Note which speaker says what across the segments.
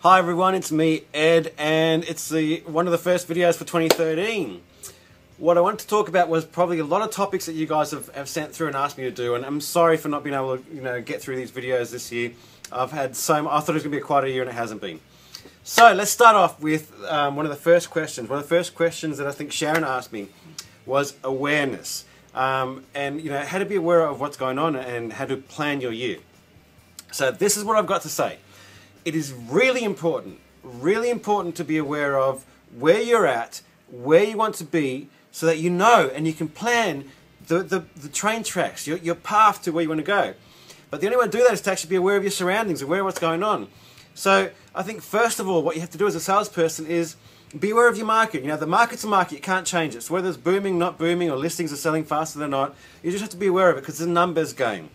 Speaker 1: Hi everyone, it's me, Ed, and it's one of the first videos for 2013. What I wanted to talk about was probably a lot of topics that you guys have sent through and asked me to do, and I'm sorry for not being able to get through these videos this year. I thought it was going to be quite a year and it hasn't been. So let's start off with one of the first questions. One of the first questions that I think Sharon asked me was awareness, and how to be aware of what's going on and how to plan your year. So this is what I've got to say. It is really important to be aware of where you're at, where you want to be, so that you know and you can plan the train tracks, your path to where you want to go. But the only way to do that is to actually be aware of your surroundings, aware of what's going on. So I think first of all, what you have to do as a salesperson is be aware of your market. The market's a market, you can't change it. So whether it's booming, not booming, or listings are selling faster than not, you just have to be aware of it because it's a numbers game.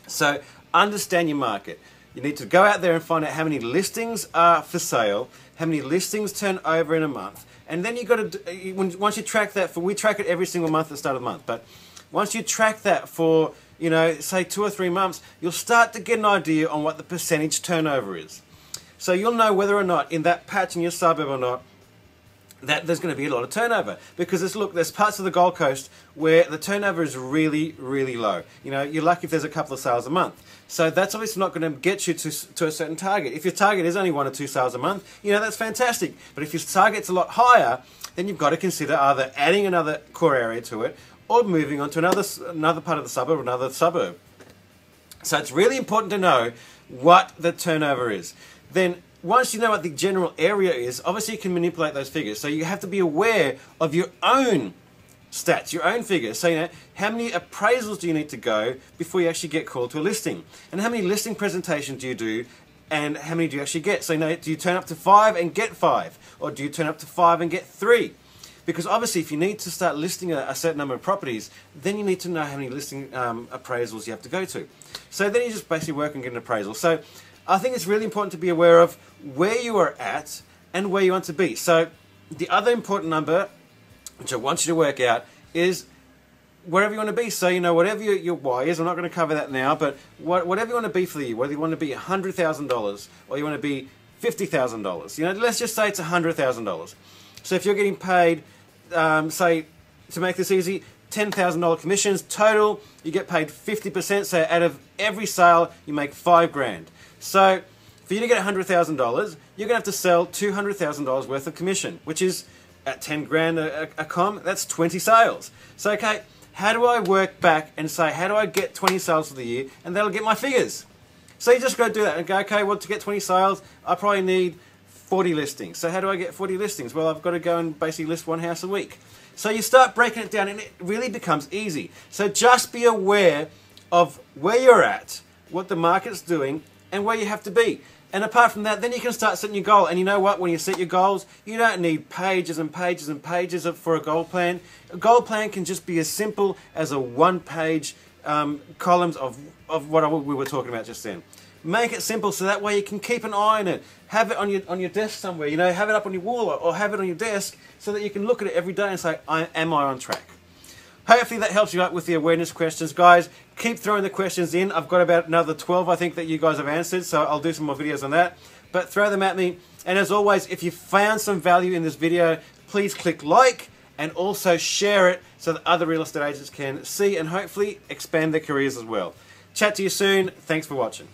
Speaker 1: So understand your market. You need to go out there and find out how many listings are for sale, how many listings turn over in a month, and then you've got to, once you track that, we track it every single month at the start of the month, but once you track that for, say 2 or 3 months, you'll start to get an idea on what the percentage turnover is. So you'll know whether or not in that patch in your suburb or not, that there's going to be a lot of turnover. Because there's parts of the Gold Coast where the turnover is really, really low. You're lucky if there's a couple of sales a month. So that's obviously not going to get you to a certain target. If your target is only 1 or 2 sales a month, that's fantastic. But if your target's a lot higher, then you've got to consider either adding another core area to it or moving on to another part of the suburb, another suburb. So it's really important to know what the turnover is. Then once you know what the general area is, obviously you can manipulate those figures. So you have to be aware of your own stats, your own figures. So how many appraisals do you need to go before you actually get called to a listing? And how many listing presentations do you do? And how many do you actually get? So do you turn up to 5 and get 5? Or do you turn up to 5 and get 3? Because obviously if you need to start listing a certain number of properties, then you need to know how many listing appraisals you have to go to. So then you just basically work and get an appraisal. So I think it's really important to be aware of where you are at and where you want to be. So the other important number, which I want you to work out, is wherever you want to be. So, whatever your why is, I'm not going to cover that now, but whatever you want to be for the year, whether you want to be $100,000 or you want to be $50,000, let's just say it's $100,000. So if you're getting paid, say, to make this easy, $10,000 commissions total, you get paid 50%, so out of every sale, you make $5,000. So for you to get $100,000, you're going to have to sell $200,000 worth of commission, which is at $10,000 a com, that's 20 sales. So, okay, how do I work back and say, how do I get 20 sales for the year, and that'll get my figures? So you just got to do that and go, okay, well, to get 20 sales, I probably need 40 listings. So how do I get 40 listings? Well, I've got to go and basically list 1 house a week. So you start breaking it down and it really becomes easy. So just be aware of where you're at, what the market's doing, and where you have to be. And apart from that, then you can start setting your goal. And you know what? When you set your goals, you don't need pages and pages and pages for a goal plan. A goal plan can just be as simple as a 1-page columns of what we were talking about just then. Make it simple so that way you can keep an eye on it. Have it on your desk somewhere. Have it up on your wall or have it on your desk so that you can look at it every day and say, am I on track? Hopefully that helps you out with the awareness questions. Guys, keep throwing the questions in. I've got about another 12, I think, that you guys have answered, so I'll do some more videos on that. But throw them at me. And as always, if you found some value in this video, please click like and also share it so that other real estate agents can see and hopefully expand their careers as well. Chat to you soon. Thanks for watching.